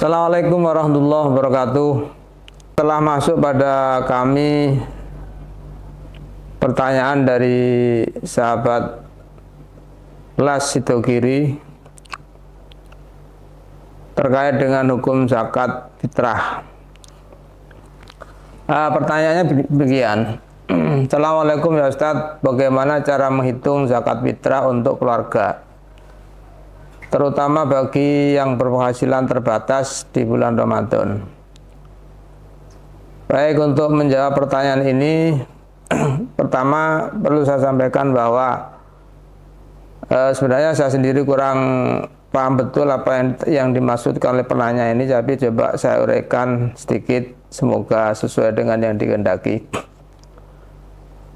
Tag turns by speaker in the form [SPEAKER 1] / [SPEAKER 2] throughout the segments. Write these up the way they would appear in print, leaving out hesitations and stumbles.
[SPEAKER 1] Assalamualaikum warahmatullahi wabarakatuh. Telah masuk pada kami pertanyaan dari sahabat Las Sidogiri terkait dengan hukum zakat fitrah. Pertanyaannya begini. Assalamualaikum ya Ustadz, bagaimana cara menghitung zakat fitrah untuk keluarga, terutama bagi yang berpenghasilan terbatas di bulan Ramadan? Baik, untuk menjawab pertanyaan ini, pertama perlu saya sampaikan bahwa sebenarnya saya sendiri kurang paham betul apa yang dimaksudkan oleh penanya ini, tapi coba saya uraikan sedikit, semoga sesuai dengan yang dikehendaki.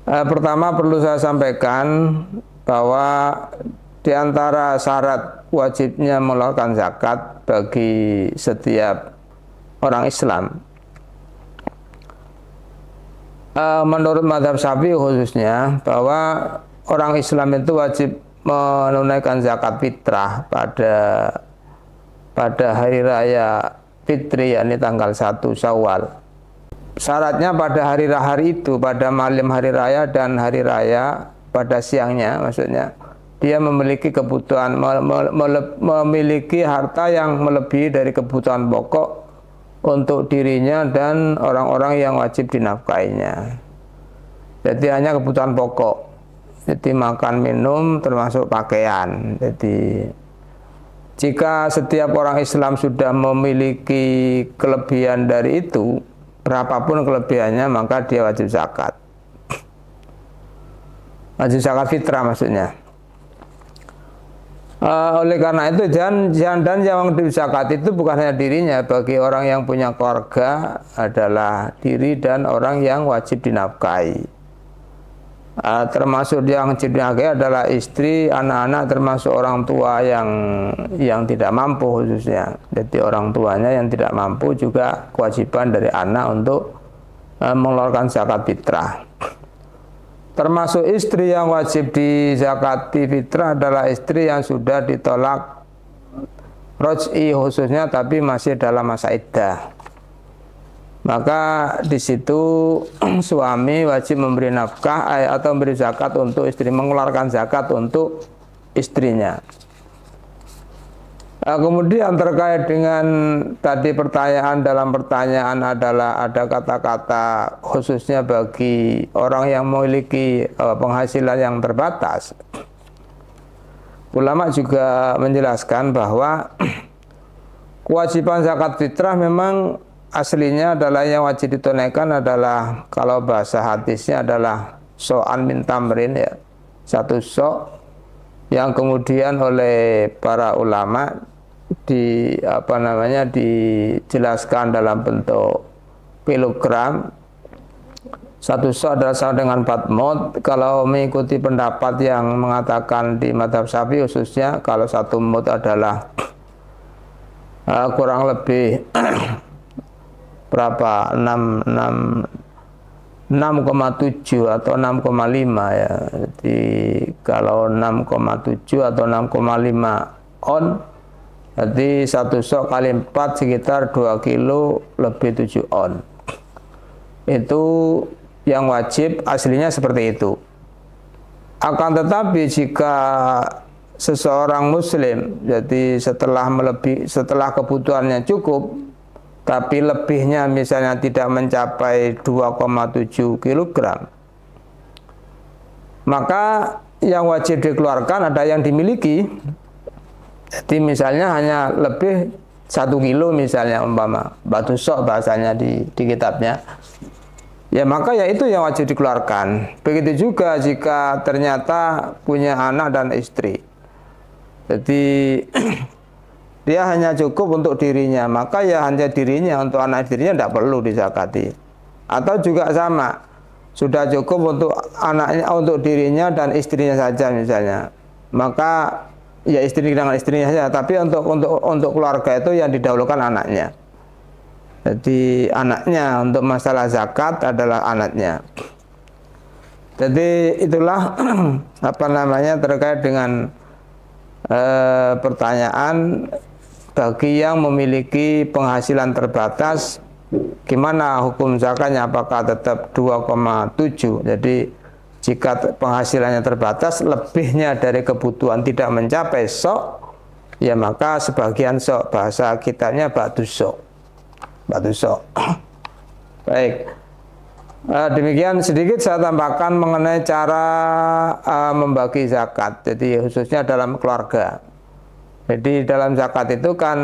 [SPEAKER 1] Pertama perlu saya sampaikan bahwa di antara syarat wajibnya mengeluarkan zakat bagi setiap orang Islam, menurut mazhab Syafi'i khususnya, bahwa orang Islam itu wajib menunaikan zakat fitrah pada hari raya Fitri, yakni tanggal 1 Syawal. Syaratnya pada hari itu, pada malam hari raya dan hari raya pada siangnya, maksudnya dia memiliki kebutuhan, memiliki harta yang melebihi dari kebutuhan pokok untuk dirinya dan orang-orang yang wajib dinafkainya. Jadi hanya kebutuhan pokok, jadi makan, minum, termasuk pakaian. Jadi jika setiap orang Islam sudah memiliki kelebihan dari itu, berapapun kelebihannya, maka dia wajib zakat. Wajib zakat fitrah maksudnya. Oleh karena itu, dan yang wajib zakat itu bukan hanya dirinya, bagi orang yang punya keluarga adalah diri dan orang yang wajib dinafkahi. Termasuk yang wajib dinafkahi adalah istri, anak-anak, termasuk orang tua yang tidak mampu khususnya. Jadi orang tuanya yang tidak mampu juga kewajiban dari anak untuk mengeluarkan zakat fitrah. Termasuk istri yang wajib dizakati fitrah adalah istri yang sudah ditolak roj'i khususnya, tapi masih dalam masa iddah. Maka di situ suami wajib memberi nafkah atau memberi zakat untuk istri, mengeluarkan zakat untuk istrinya. Kemudian terkait dengan tadi pertanyaan, dalam pertanyaan adalah ada kata-kata khususnya bagi orang yang memiliki penghasilan yang terbatas. Ulama juga menjelaskan bahwa kewajiban zakat fitrah memang aslinya adalah yang wajib ditunaikan adalah, kalau bahasa hadisnya adalah so'an min tamrin, ya, satu so', yang kemudian oleh para ulama dijelaskan dalam bentuk kilogram. Satu so' adalah sama dengan 4 mud. Kalau mengikuti pendapat yang mengatakan di mazhab Syafi'i khususnya, kalau 1 mud adalah kurang lebih berapa, 6,7 atau 6,5 ya. Jadi kalau 6,7 atau 6,5 on, jadi 1 sok kali 4 sekitar 2 kilo lebih 7 on. Itu yang wajib aslinya seperti itu. Akan tetapi jika seseorang muslim, jadi setelah kebutuhannya cukup, tapi lebihnya misalnya tidak mencapai 2,7 kilogram, maka yang wajib dikeluarkan ada yang dimiliki. Jadi misalnya hanya lebih 1 kilo misalnya, umpama batu sok bahasanya di kitabnya, ya maka ya itu yang wajib dikeluarkan. Begitu juga jika ternyata punya anak dan istri, jadi dia hanya cukup untuk dirinya, maka ya hanya dirinya, untuk anak istrinya tidak perlu dizakati. Atau juga sama, sudah cukup untuk anaknya, untuk dirinya dan istrinya saja misalnya, maka ya istri dengan istrinya saja, tapi untuk keluarga itu yang didahulukan anaknya. Jadi anaknya, untuk masalah zakat adalah anaknya. Jadi itulah terkait dengan pertanyaan bagi yang memiliki penghasilan terbatas, gimana hukum zakatnya? Apakah tetap 2,7? Jadi jika penghasilannya terbatas, lebihnya dari kebutuhan tidak mencapai sok, ya maka sebagian sok, bahasa kitabnya ba'dus sok. Ba'dus sok. Baik. Demikian sedikit saya tambahkan mengenai cara membagi zakat. Jadi khususnya dalam keluarga. Jadi dalam zakat itu kan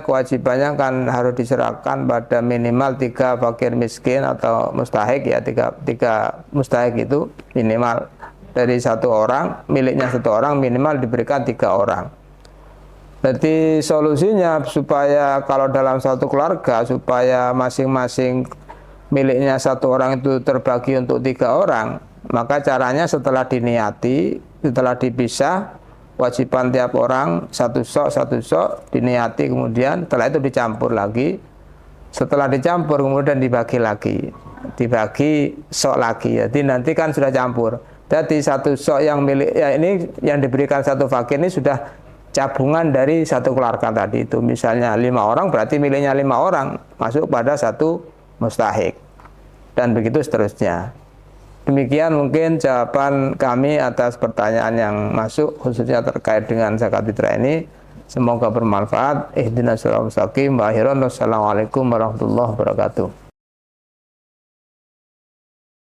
[SPEAKER 1] kewajibannya kan harus diserahkan pada minimal 3 fakir miskin atau mustahik ya, tiga mustahik itu minimal dari satu orang, miliknya satu orang minimal diberikan 3 orang. Jadi solusinya supaya kalau dalam satu keluarga supaya masing-masing miliknya satu orang itu terbagi untuk 3 orang, maka caranya setelah diniati, setelah dipisah, wajiban tiap orang satu sok diniati, kemudian setelah itu dicampur lagi, setelah dicampur kemudian dibagi lagi, dibagi sok lagi. Jadi nanti kan sudah campur. Jadi satu sok yang milik ya ini yang diberikan satu fakir ini sudah cabungan dari satu keluarga tadi itu. Misalnya 5 orang berarti miliknya 5 orang masuk pada satu mustahik, dan begitu seterusnya. Demikian mungkin jawaban kami atas pertanyaan yang masuk khususnya terkait dengan zakat fitrah ini. Semoga bermanfaat. Ihdinas siratal mustaqim. Wa akhiran. Wassalamualaikum warahmatullahi wabarakatuh.